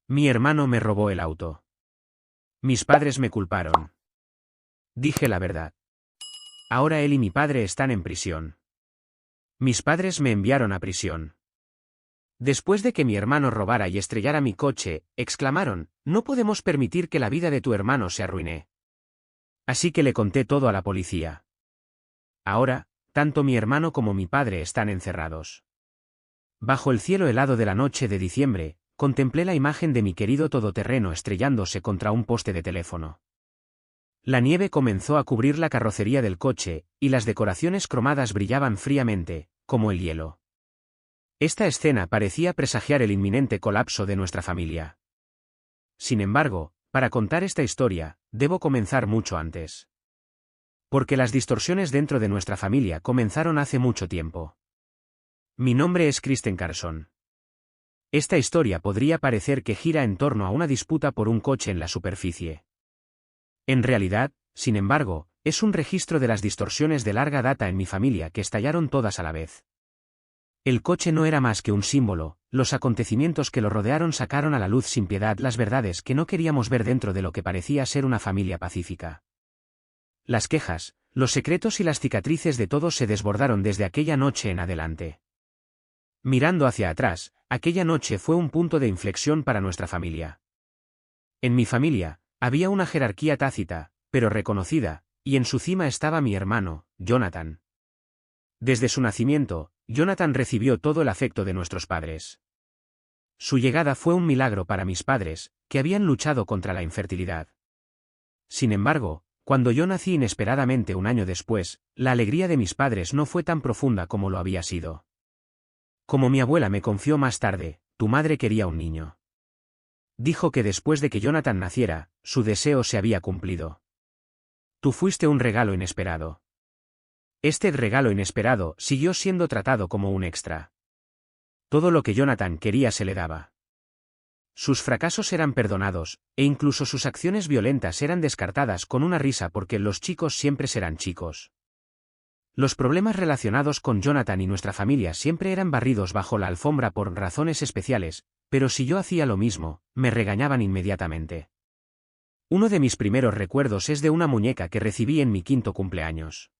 Mi hermano me robó el auto. Mis padres me culparon. Dije la verdad. Ahora él y mi padre están en prisión. Mis padres me enviaron a prisión. Después de que mi hermano robara y estrellara mi coche, exclamaron, no podemos permitir que la vida de tu hermano se arruine. Así que le conté todo a la policía. Ahora, tanto mi hermano como mi padre están encerrados. Bajo el cielo helado de la noche de diciembre, contemplé la imagen de mi querido todoterreno estrellándose contra un poste de teléfono. La nieve comenzó a cubrir la carrocería del coche, y las decoraciones cromadas brillaban fríamente, como el hielo. Esta escena parecía presagiar el inminente colapso de nuestra familia. Sin embargo, para contar esta historia, debo comenzar mucho antes. Porque las distorsiones dentro de nuestra familia comenzaron hace mucho tiempo. Mi nombre es Kristen Carson. Esta historia podría parecer que gira en torno a una disputa por un coche en la superficie. En realidad, sin embargo, es un registro de las distorsiones de larga data en mi familia que estallaron todas a la vez. El coche no era más que un símbolo, los acontecimientos que lo rodearon sacaron a la luz sin piedad las verdades que no queríamos ver dentro de lo que parecía ser una familia pacífica. Las quejas, los secretos y las cicatrices de todos se desbordaron desde aquella noche en adelante. Mirando hacia atrás, aquella noche fue un punto de inflexión para nuestra familia. En mi familia, había una jerarquía tácita, pero reconocida, y en su cima estaba mi hermano, Jonathan. Desde su nacimiento, Jonathan recibió todo el afecto de nuestros padres. Su llegada fue un milagro para mis padres, que habían luchado contra la infertilidad. Sin embargo, cuando yo nací inesperadamente un año después, la alegría de mis padres no fue tan profunda como lo había sido. Como mi abuela me confió más tarde, tu madre quería un niño. Dijo que después de que Jonathan naciera, su deseo se había cumplido. Tú fuiste un regalo inesperado. Este regalo inesperado siguió siendo tratado como un extra. Todo lo que Jonathan quería se le daba. Sus fracasos eran perdonados, e incluso sus acciones violentas eran descartadas con una risa porque los chicos siempre serán chicos. Los problemas relacionados con Jonathan y nuestra familia siempre eran barridos bajo la alfombra por razones especiales, pero si yo hacía lo mismo, me regañaban inmediatamente. Uno de mis primeros recuerdos es de una muñeca que recibí en mi 5º cumpleaños.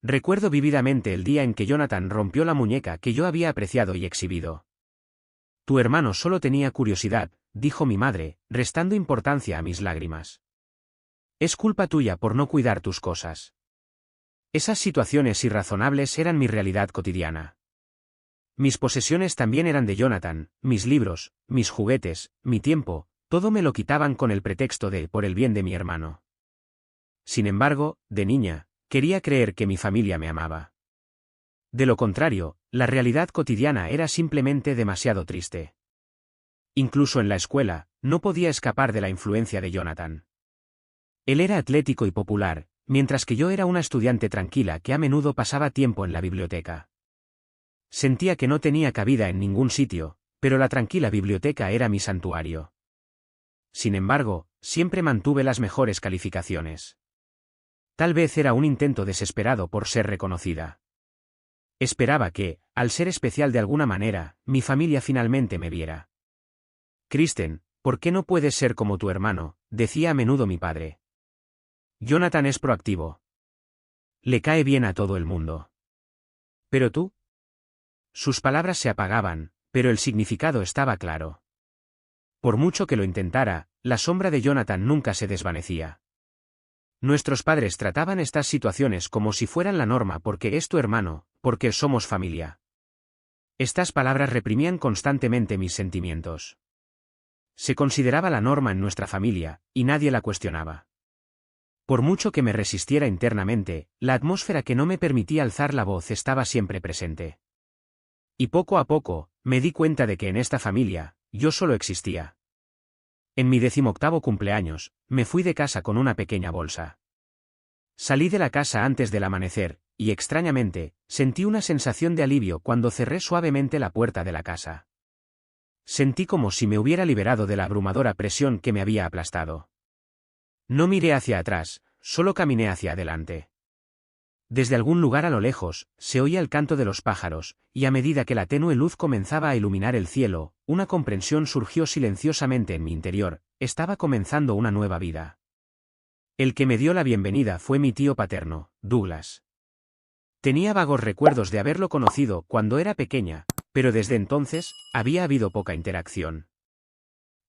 Recuerdo vívidamente el día en que Jonathan rompió la muñeca que yo había apreciado y exhibido. Tu hermano solo tenía curiosidad, dijo mi madre, restando importancia a mis lágrimas. Es culpa tuya por no cuidar tus cosas. Esas situaciones irrazonables eran mi realidad cotidiana. Mis posesiones también eran de Jonathan, mis libros, mis juguetes, mi tiempo, todo me lo quitaban con el pretexto de por el bien de mi hermano. Sin embargo, de niña, quería creer que mi familia me amaba. De lo contrario, la realidad cotidiana era simplemente demasiado triste. Incluso en la escuela, no podía escapar de la influencia de Jonathan. Él era atlético y popular, mientras que yo era una estudiante tranquila que a menudo pasaba tiempo en la biblioteca. Sentía que no tenía cabida en ningún sitio, pero la tranquila biblioteca era mi santuario. Sin embargo, siempre mantuve las mejores calificaciones. Tal vez era un intento desesperado por ser reconocida. Esperaba que, al ser especial de alguna manera, mi familia finalmente me viera. Kristen, ¿por qué no puedes ser como tu hermano?, decía a menudo mi padre. Jonathan es proactivo. Le cae bien a todo el mundo. ¿Pero tú? Sus palabras se apagaban, pero el significado estaba claro. Por mucho que lo intentara, la sombra de Jonathan nunca se desvanecía. Nuestros padres trataban estas situaciones como si fueran la norma porque es tu hermano, porque somos familia. Estas palabras reprimían constantemente mis sentimientos. Se consideraba la norma en nuestra familia, y nadie la cuestionaba. Por mucho que me resistiera internamente, la atmósfera que no me permitía alzar la voz estaba siempre presente. Y poco a poco, me di cuenta de que en esta familia, yo solo existía. En mi 18º cumpleaños, me fui de casa con una pequeña bolsa. Salí de la casa antes del amanecer, y extrañamente, sentí una sensación de alivio cuando cerré suavemente la puerta de la casa. Sentí como si me hubiera liberado de la abrumadora presión que me había aplastado. No miré hacia atrás, solo caminé hacia adelante. Desde algún lugar a lo lejos, se oía el canto de los pájaros, y a medida que la tenue luz comenzaba a iluminar el cielo, una comprensión surgió silenciosamente en mi interior: estaba comenzando una nueva vida. El que me dio la bienvenida fue mi tío paterno, Douglas. Tenía vagos recuerdos de haberlo conocido cuando era pequeña, pero desde entonces, había habido poca interacción.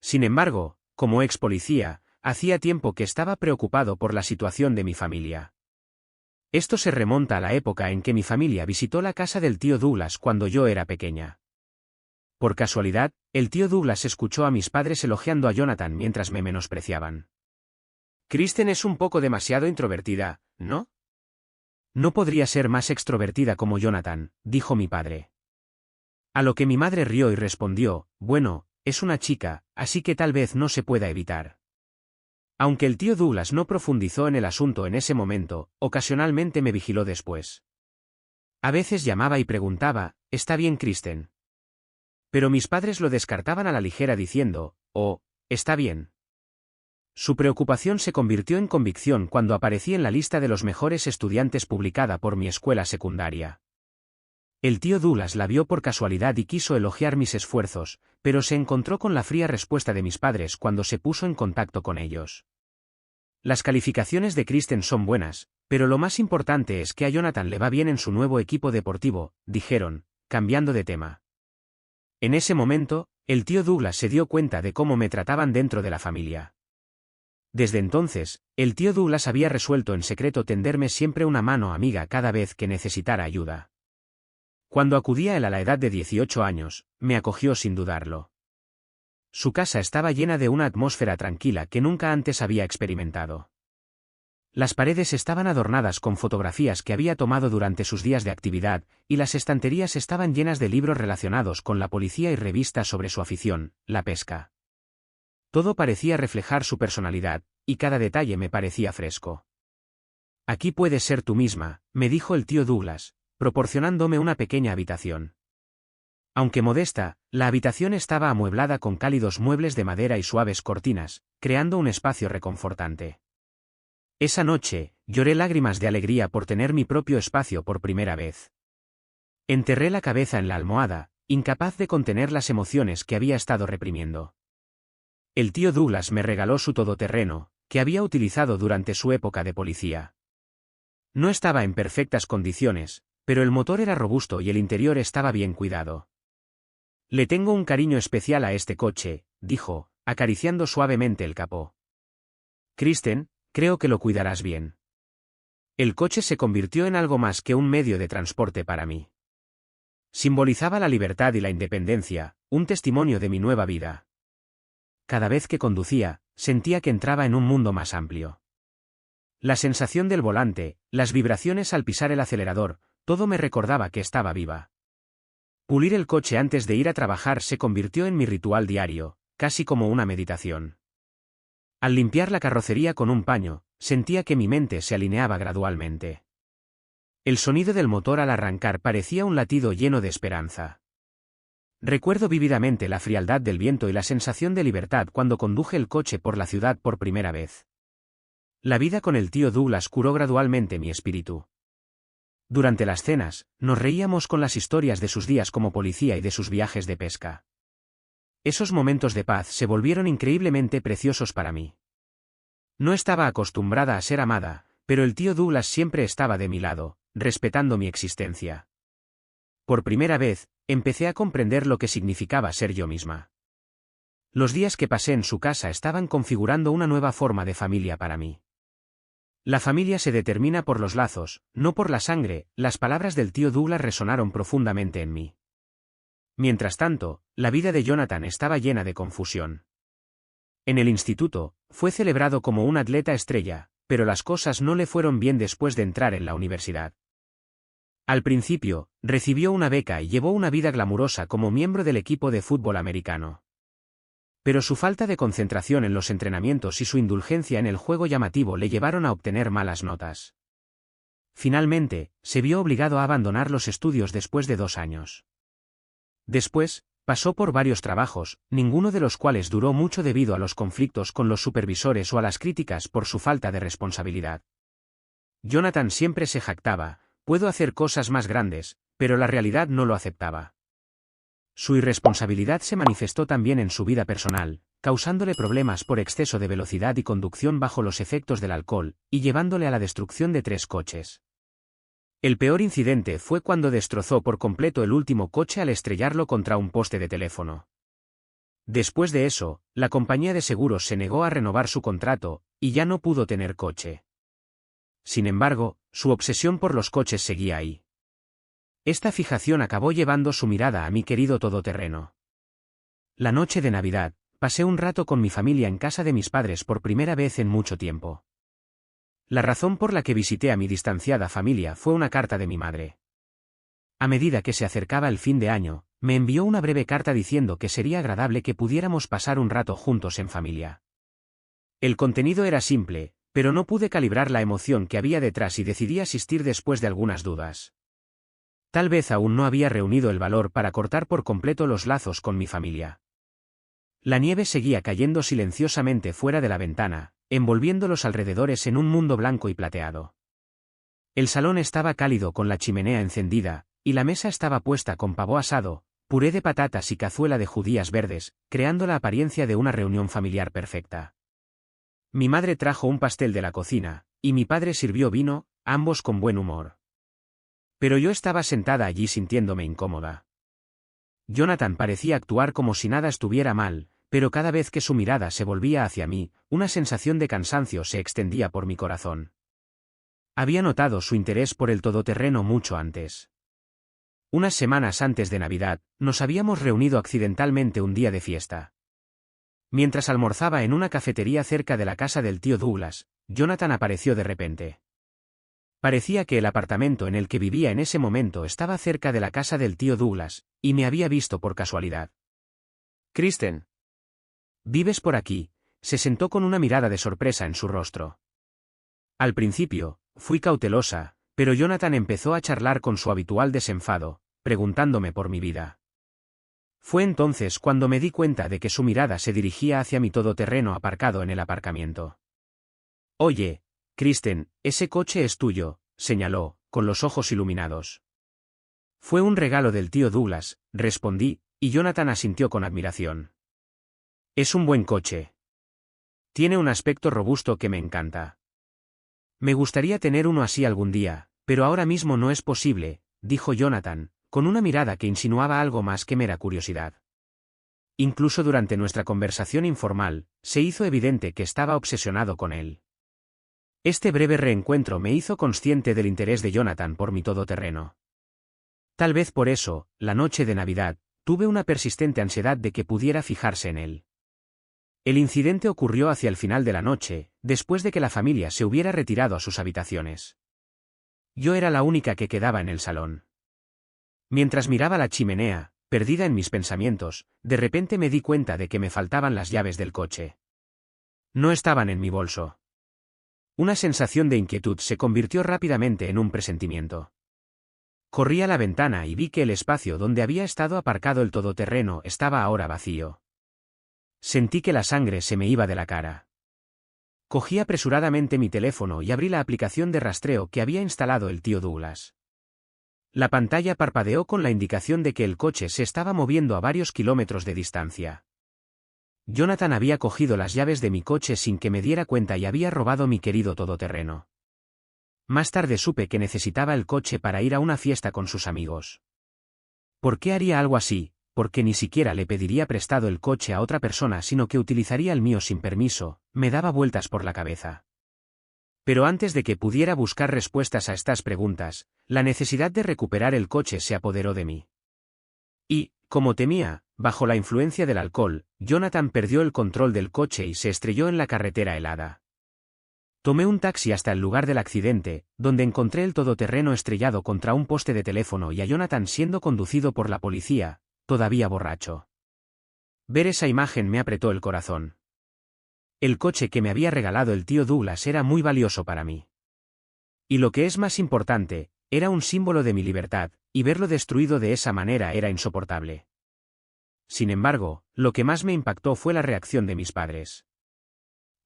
Sin embargo, como ex policía, hacía tiempo que estaba preocupado por la situación de mi familia. Esto se remonta a la época en que mi familia visitó la casa del tío Douglas cuando yo era pequeña. Por casualidad, el tío Douglas escuchó a mis padres elogiando a Jonathan mientras me menospreciaban. Kristen es un poco demasiado introvertida, ¿no? No podría ser más extrovertida como Jonathan, dijo mi padre. A lo que mi madre rió y respondió: bueno, es una chica, así que tal vez no se pueda evitar. Aunque el tío Douglas no profundizó en el asunto en ese momento, ocasionalmente me vigiló después. A veces llamaba y preguntaba: ¿está bien Kristen? Pero mis padres lo descartaban a la ligera diciendo: oh, está bien. Su preocupación se convirtió en convicción cuando aparecí en la lista de los mejores estudiantes publicada por mi escuela secundaria. El tío Douglas la vio por casualidad y quiso elogiar mis esfuerzos, pero se encontró con la fría respuesta de mis padres cuando se puso en contacto con ellos. Las calificaciones de Kristen son buenas, pero lo más importante es que a Jonathan le va bien en su nuevo equipo deportivo, dijeron, cambiando de tema. En ese momento, el tío Douglas se dio cuenta de cómo me trataban dentro de la familia. Desde entonces, el tío Douglas había resuelto en secreto tenderme siempre una mano amiga cada vez que necesitara ayuda. Cuando acudía él a la edad de 18 años, me acogió sin dudarlo. Su casa estaba llena de una atmósfera tranquila que nunca antes había experimentado. Las paredes estaban adornadas con fotografías que había tomado durante sus días de actividad, y las estanterías estaban llenas de libros relacionados con la policía y revistas sobre su afición, la pesca. Todo parecía reflejar su personalidad, y cada detalle me parecía fresco. Aquí puedes ser tú misma, me dijo el tío Douglas, proporcionándome una pequeña habitación. Aunque modesta, la habitación estaba amueblada con cálidos muebles de madera y suaves cortinas, creando un espacio reconfortante. Esa noche, lloré lágrimas de alegría por tener mi propio espacio por primera vez. Enterré la cabeza en la almohada, incapaz de contener las emociones que había estado reprimiendo. El tío Douglas me regaló su todoterreno, que había utilizado durante su época de policía. No estaba en perfectas condiciones, pero el motor era robusto y el interior estaba bien cuidado. Le tengo un cariño especial a este coche, dijo, acariciando suavemente el capó. Kristen, creo que lo cuidarás bien. El coche se convirtió en algo más que un medio de transporte para mí. Simbolizaba la libertad y la independencia, un testimonio de mi nueva vida. Cada vez que conducía, sentía que entraba en un mundo más amplio. La sensación del volante, las vibraciones al pisar el acelerador, todo me recordaba que estaba viva. Pulir el coche antes de ir a trabajar se convirtió en mi ritual diario, casi como una meditación. Al limpiar la carrocería con un paño, sentía que mi mente se alineaba gradualmente. El sonido del motor al arrancar parecía un latido lleno de esperanza. Recuerdo vívidamente la frialdad del viento y la sensación de libertad cuando conduje el coche por la ciudad por primera vez. La vida con el tío Douglas curó gradualmente mi espíritu. Durante las cenas, nos reíamos con las historias de sus días como policía y de sus viajes de pesca. Esos momentos de paz se volvieron increíblemente preciosos para mí. No estaba acostumbrada a ser amada, pero el tío Douglas siempre estaba de mi lado, respetando mi existencia. Por primera vez, empecé a comprender lo que significaba ser yo misma. Los días que pasé en su casa estaban configurando una nueva forma de familia para mí. La familia se determina por los lazos, no por la sangre. Las palabras del tío Douglas resonaron profundamente en mí. Mientras tanto, la vida de Jonathan estaba llena de confusión. En el instituto, fue celebrado como un atleta estrella, pero las cosas no le fueron bien después de entrar en la universidad. Al principio, recibió una beca y llevó una vida glamurosa como miembro del equipo de fútbol americano. Pero su falta de concentración en los entrenamientos y su indulgencia en el juego llamativo le llevaron a obtener malas notas. Finalmente, se vio obligado a abandonar los estudios después de 2 años. Después, pasó por varios trabajos, ninguno de los cuales duró mucho debido a los conflictos con los supervisores o a las críticas por su falta de responsabilidad. Jonathan siempre se jactaba: puedo hacer cosas más grandes, pero la realidad no lo aceptaba. Su irresponsabilidad se manifestó también en su vida personal, causándole problemas por exceso de velocidad y conducción bajo los efectos del alcohol, y llevándole a la destrucción de 3 coches. El peor incidente fue cuando destrozó por completo el último coche al estrellarlo contra un poste de teléfono. Después de eso, la compañía de seguros se negó a renovar su contrato, y ya no pudo tener coche. Sin embargo, su obsesión por los coches seguía ahí. Esta fijación acabó llevando su mirada a mi querido todoterreno. La noche de Navidad, pasé un rato con mi familia en casa de mis padres por primera vez en mucho tiempo. La razón por la que visité a mi distanciada familia fue una carta de mi madre. A medida que se acercaba el fin de año, me envió una breve carta diciendo que sería agradable que pudiéramos pasar un rato juntos en familia. El contenido era simple, pero no pude calibrar la emoción que había detrás y decidí asistir después de algunas dudas. Tal vez aún no había reunido el valor para cortar por completo los lazos con mi familia. La nieve seguía cayendo silenciosamente fuera de la ventana, envolviendo los alrededores en un mundo blanco y plateado. El salón estaba cálido con la chimenea encendida, y la mesa estaba puesta con pavo asado, puré de patatas y cazuela de judías verdes, creando la apariencia de una reunión familiar perfecta. Mi madre trajo un pastel de la cocina, y mi padre sirvió vino, ambos con buen humor. Pero yo estaba sentada allí sintiéndome incómoda. Jonathan parecía actuar como si nada estuviera mal, pero cada vez que su mirada se volvía hacia mí, una sensación de cansancio se extendía por mi corazón. Había notado su interés por el todoterreno mucho antes. Unas semanas antes de Navidad, nos habíamos reunido accidentalmente un día de fiesta. Mientras almorzaba en una cafetería cerca de la casa del tío Douglas, Jonathan apareció de repente. Parecía que el apartamento en el que vivía en ese momento estaba cerca de la casa del tío Douglas, y me había visto por casualidad. «Kristen, ¿vives por aquí?», se sentó con una mirada de sorpresa en su rostro. Al principio, fui cautelosa, pero Jonathan empezó a charlar con su habitual desenfado, preguntándome por mi vida. Fue entonces cuando me di cuenta de que su mirada se dirigía hacia mi todoterreno aparcado en el aparcamiento. «Oye, Kristen, ese coche es tuyo», señaló, con los ojos iluminados. «Fue un regalo del tío Douglas», respondí, y Jonathan asintió con admiración. «Es un buen coche. Tiene un aspecto robusto que me encanta. Me gustaría tener uno así algún día, pero ahora mismo no es posible», dijo Jonathan, con una mirada que insinuaba algo más que mera curiosidad. Incluso durante nuestra conversación informal, se hizo evidente que estaba obsesionado con él. Este breve reencuentro me hizo consciente del interés de Jonathan por mi todoterreno. Tal vez por eso, la noche de Navidad, tuve una persistente ansiedad de que pudiera fijarse en él. El incidente ocurrió hacia el final de la noche, después de que la familia se hubiera retirado a sus habitaciones. Yo era la única que quedaba en el salón. Mientras miraba la chimenea, perdida en mis pensamientos, de repente me di cuenta de que me faltaban las llaves del coche. No estaban en mi bolso. Una sensación de inquietud se convirtió rápidamente en un presentimiento. Corrí a la ventana y vi que el espacio donde había estado aparcado el todoterreno estaba ahora vacío. Sentí que la sangre se me iba de la cara. Cogí apresuradamente mi teléfono y abrí la aplicación de rastreo que había instalado el tío Douglas. La pantalla parpadeó con la indicación de que el coche se estaba moviendo a varios kilómetros de distancia. Jonathan había cogido las llaves de mi coche sin que me diera cuenta y había robado mi querido todoterreno. Más tarde supe que necesitaba el coche para ir a una fiesta con sus amigos. ¿Por qué haría algo así? Porque ni siquiera le pediría prestado el coche a otra persona, sino que utilizaría el mío sin permiso, me daba vueltas por la cabeza. Pero antes de que pudiera buscar respuestas a estas preguntas, la necesidad de recuperar el coche se apoderó de mí. Y, como temía, bajo la influencia del alcohol, Jonathan perdió el control del coche y se estrelló en la carretera helada. Tomé un taxi hasta el lugar del accidente, donde encontré el todoterreno estrellado contra un poste de teléfono y a Jonathan siendo conducido por la policía, todavía borracho. Ver esa imagen me apretó el corazón. El coche que me había regalado el tío Douglas era muy valioso para mí. Y lo que es más importante, era un símbolo de mi libertad, y verlo destruido de esa manera era insoportable. Sin embargo, lo que más me impactó fue la reacción de mis padres.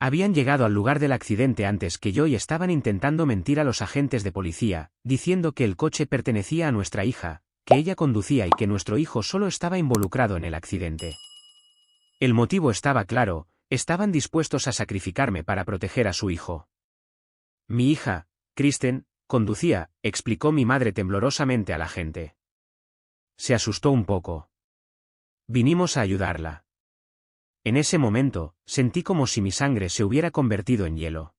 Habían llegado al lugar del accidente antes que yo y estaban intentando mentir a los agentes de policía, diciendo que el coche pertenecía a nuestra hija, que ella conducía y que nuestro hijo solo estaba involucrado en el accidente. El motivo estaba claro, estaban dispuestos a sacrificarme para proteger a su hijo. Mi hija, Kristen, conducía, explicó mi madre temblorosamente a la gente. Se asustó un poco. Vinimos a ayudarla. En ese momento, sentí como si mi sangre se hubiera convertido en hielo.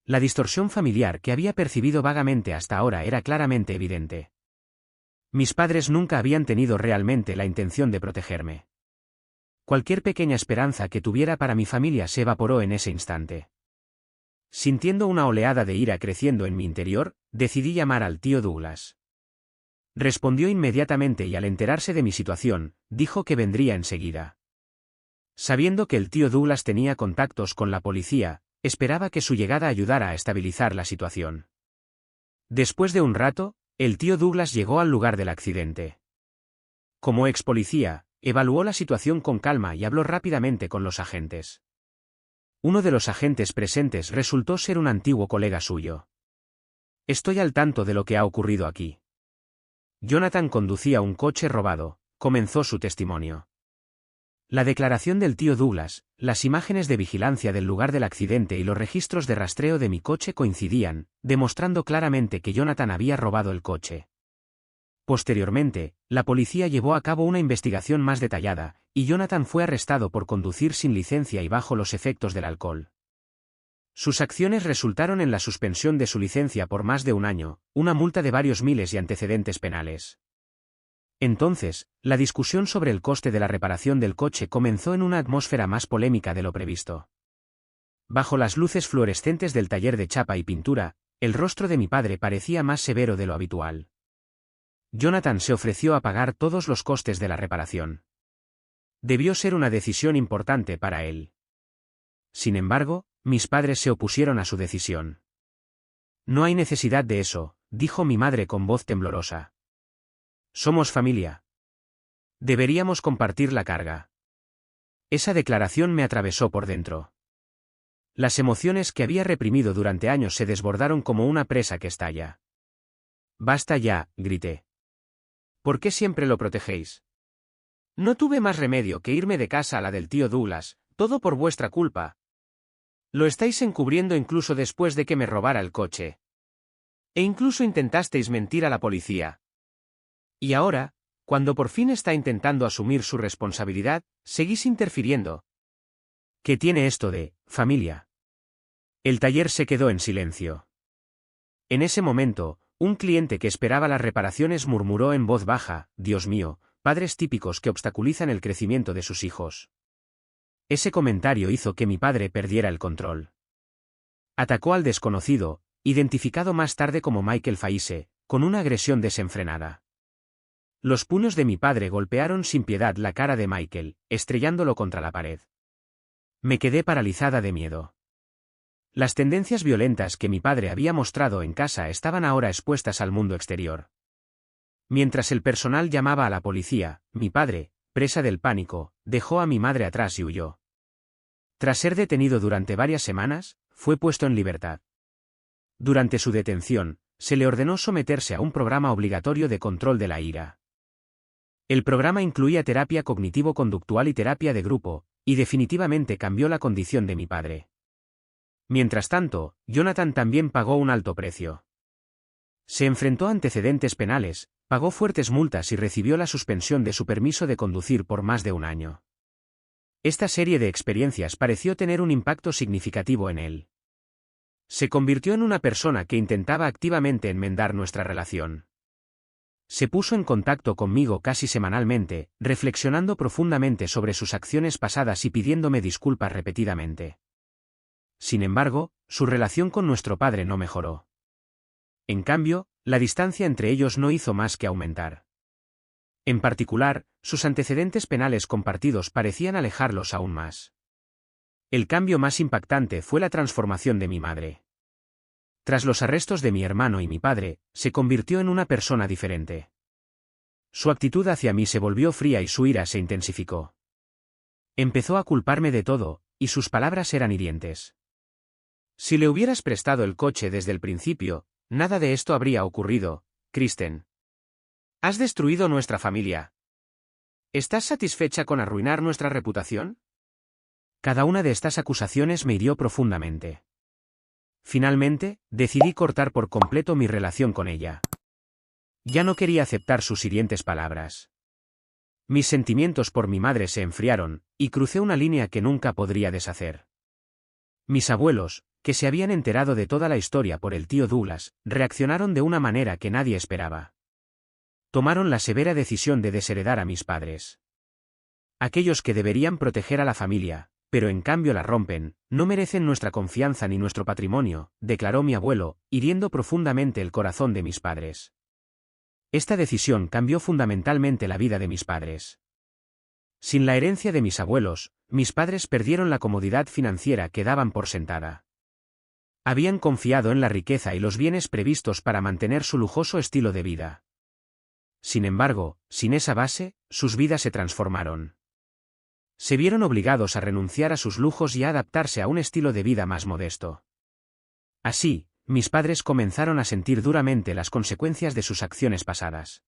La distorsión familiar que había percibido vagamente hasta ahora era claramente evidente. Mis padres nunca habían tenido realmente la intención de protegerme. Cualquier pequeña esperanza que tuviera para mi familia se evaporó en ese instante. Sintiendo una oleada de ira creciendo en mi interior, decidí llamar al tío Douglas. Respondió inmediatamente y al enterarse de mi situación, dijo que vendría enseguida. Sabiendo que el tío Douglas tenía contactos con la policía, esperaba que su llegada ayudara a estabilizar la situación. Después de un rato, el tío Douglas llegó al lugar del accidente. Como ex policía, evaluó la situación con calma y habló rápidamente con los agentes. Uno de los agentes presentes resultó ser un antiguo colega suyo. Estoy al tanto de lo que ha ocurrido aquí. Jonathan conducía un coche robado, comenzó su testimonio. La declaración del tío Douglas, las imágenes de vigilancia del lugar del accidente y los registros de rastreo de mi coche coincidían, demostrando claramente que Jonathan había robado el coche. Posteriormente, la policía llevó a cabo una investigación más detallada, y Jonathan fue arrestado por conducir sin licencia y bajo los efectos del alcohol. Sus acciones resultaron en la suspensión de su licencia por más de un año, una multa de varios miles y antecedentes penales. Entonces, la discusión sobre el coste de la reparación del coche comenzó en una atmósfera más polémica de lo previsto. Bajo las luces fluorescentes del taller de chapa y pintura, el rostro de mi padre parecía más severo de lo habitual. Jonathan se ofreció a pagar todos los costes de la reparación. Debió ser una decisión importante para él. Sin embargo, mis padres se opusieron a su decisión. No hay necesidad de eso, dijo mi madre con voz temblorosa. Somos familia. Deberíamos compartir la carga. Esa declaración me atravesó por dentro. Las emociones que había reprimido durante años se desbordaron como una presa que estalla. Basta ya, grité. ¿Por qué siempre lo protegéis? No tuve más remedio que irme de casa a la del tío Douglas, todo por vuestra culpa. Lo estáis encubriendo incluso después de que me robara el coche. E incluso intentasteis mentir a la policía. Y ahora, cuando por fin está intentando asumir su responsabilidad, seguís interfiriendo. ¿Qué tiene esto de familia? El taller se quedó en silencio. En ese momento, un cliente que esperaba las reparaciones murmuró en voz baja: Dios mío, padres típicos que obstaculizan el crecimiento de sus hijos. Ese comentario hizo que mi padre perdiera el control. Atacó al desconocido, identificado más tarde como Michael Faise, con una agresión desenfrenada. Los puños de mi padre golpearon sin piedad la cara de Michael, estrellándolo contra la pared. Me quedé paralizada de miedo. Las tendencias violentas que mi padre había mostrado en casa estaban ahora expuestas al mundo exterior. Mientras el personal llamaba a la policía, mi padre, presa del pánico, dejó a mi madre atrás y huyó. Tras ser detenido durante varias semanas, fue puesto en libertad. Durante su detención, se le ordenó someterse a un programa obligatorio de control de la ira. El programa incluía terapia cognitivo-conductual y terapia de grupo, y definitivamente cambió la condición de mi padre. Mientras tanto, Jonathan también pagó un alto precio. Se enfrentó a antecedentes penales, pagó fuertes multas y recibió la suspensión de su permiso de conducir por más de un año. Esta serie de experiencias pareció tener un impacto significativo en él. Se convirtió en una persona que intentaba activamente enmendar nuestra relación. Se puso en contacto conmigo casi semanalmente, reflexionando profundamente sobre sus acciones pasadas y pidiéndome disculpas repetidamente. Sin embargo, su relación con nuestro padre no mejoró. En cambio, la distancia entre ellos no hizo más que aumentar. En particular, sus antecedentes penales compartidos parecían alejarlos aún más. El cambio más impactante fue la transformación de mi madre. Tras los arrestos de mi hermano y mi padre, se convirtió en una persona diferente. Su actitud hacia mí se volvió fría y su ira se intensificó. Empezó a culparme de todo, y sus palabras eran hirientes. Si le hubieras prestado el coche desde el principio, nada de esto habría ocurrido, Kristen. Has destruido nuestra familia. ¿Estás satisfecha con arruinar nuestra reputación? Cada una de estas acusaciones me hirió profundamente. Finalmente, decidí cortar por completo mi relación con ella. Ya no quería aceptar sus hirientes palabras. Mis sentimientos por mi madre se enfriaron, y crucé una línea que nunca podría deshacer. Mis abuelos, que se habían enterado de toda la historia por el tío Douglas, reaccionaron de una manera que nadie esperaba. Tomaron la severa decisión de desheredar a mis padres. Aquellos que deberían proteger a la familia, pero en cambio la rompen, no merecen nuestra confianza ni nuestro patrimonio, declaró mi abuelo, hiriendo profundamente el corazón de mis padres. Esta decisión cambió fundamentalmente la vida de mis padres. Sin la herencia de mis abuelos, mis padres perdieron la comodidad financiera que daban por sentada. Habían confiado en la riqueza y los bienes previstos para mantener su lujoso estilo de vida. Sin embargo, sin esa base, sus vidas se transformaron. Se vieron obligados a renunciar a sus lujos y a adaptarse a un estilo de vida más modesto. Así, mis padres comenzaron a sentir duramente las consecuencias de sus acciones pasadas.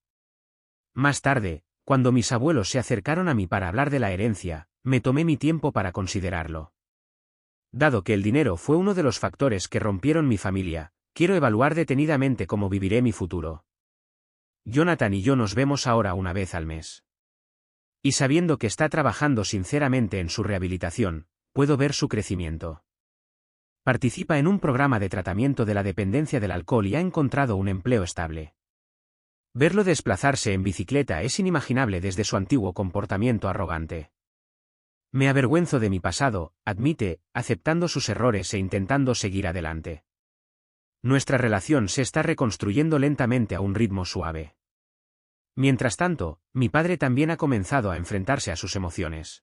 Más tarde, cuando mis abuelos se acercaron a mí para hablar de la herencia, me tomé mi tiempo para considerarlo. Dado que el dinero fue uno de los factores que rompieron mi familia, quiero evaluar detenidamente cómo viviré mi futuro. Jonathan y yo nos vemos ahora una vez al mes. Y sabiendo que está trabajando sinceramente en su rehabilitación, puedo ver su crecimiento. Participa en un programa de tratamiento de la dependencia del alcohol y ha encontrado un empleo estable. Verlo desplazarse en bicicleta es inimaginable desde su antiguo comportamiento arrogante. Me avergüenzo de mi pasado, admite, aceptando sus errores e intentando seguir adelante. Nuestra relación se está reconstruyendo lentamente a un ritmo suave. Mientras tanto, mi padre también ha comenzado a enfrentarse a sus emociones.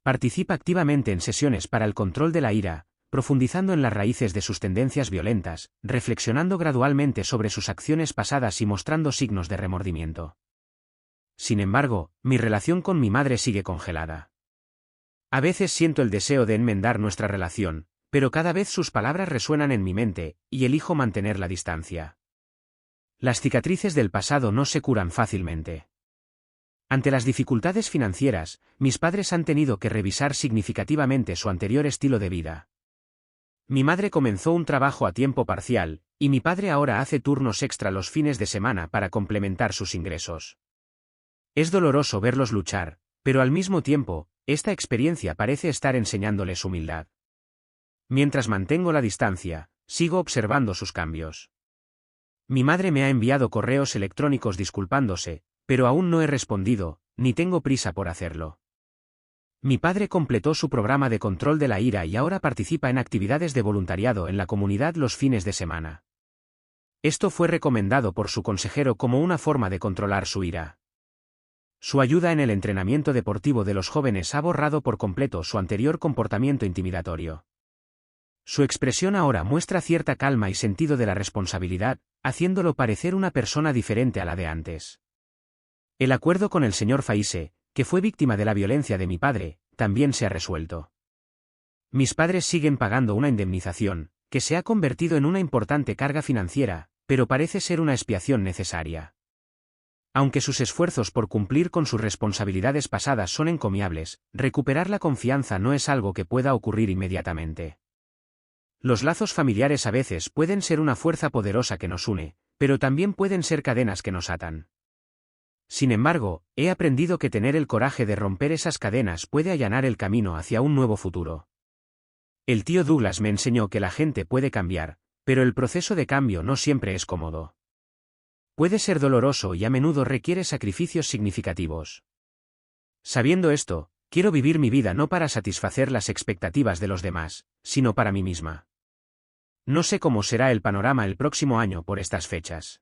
Participa activamente en sesiones para el control de la ira, profundizando en las raíces de sus tendencias violentas, reflexionando gradualmente sobre sus acciones pasadas y mostrando signos de remordimiento. Sin embargo, mi relación con mi madre sigue congelada. A veces siento el deseo de enmendar nuestra relación, pero cada vez sus palabras resuenan en mi mente, y elijo mantener la distancia. Las cicatrices del pasado no se curan fácilmente. Ante las dificultades financieras, mis padres han tenido que revisar significativamente su anterior estilo de vida. Mi madre comenzó un trabajo a tiempo parcial, y mi padre ahora hace turnos extra los fines de semana para complementar sus ingresos. Es doloroso verlos luchar, pero al mismo tiempo, esta experiencia parece estar enseñándoles humildad. Mientras mantengo la distancia, sigo observando sus cambios. Mi madre me ha enviado correos electrónicos disculpándose, pero aún no he respondido, ni tengo prisa por hacerlo. Mi padre completó su programa de control de la ira y ahora participa en actividades de voluntariado en la comunidad los fines de semana. Esto fue recomendado por su consejero como una forma de controlar su ira. Su ayuda en el entrenamiento deportivo de los jóvenes ha borrado por completo su anterior comportamiento intimidatorio. Su expresión ahora muestra cierta calma y sentido de la responsabilidad, haciéndolo parecer una persona diferente a la de antes. El acuerdo con el señor Faise, que fue víctima de la violencia de mi padre, también se ha resuelto. Mis padres siguen pagando una indemnización, que se ha convertido en una importante carga financiera, pero parece ser una expiación necesaria. Aunque sus esfuerzos por cumplir con sus responsabilidades pasadas son encomiables, recuperar la confianza no es algo que pueda ocurrir inmediatamente. Los lazos familiares a veces pueden ser una fuerza poderosa que nos une, pero también pueden ser cadenas que nos atan. Sin embargo, he aprendido que tener el coraje de romper esas cadenas puede allanar el camino hacia un nuevo futuro. El tío Douglas me enseñó que la gente puede cambiar, pero el proceso de cambio no siempre es cómodo. Puede ser doloroso y a menudo requiere sacrificios significativos. Sabiendo esto, quiero vivir mi vida no para satisfacer las expectativas de los demás, sino para mí misma. No sé cómo será el panorama el próximo año por estas fechas.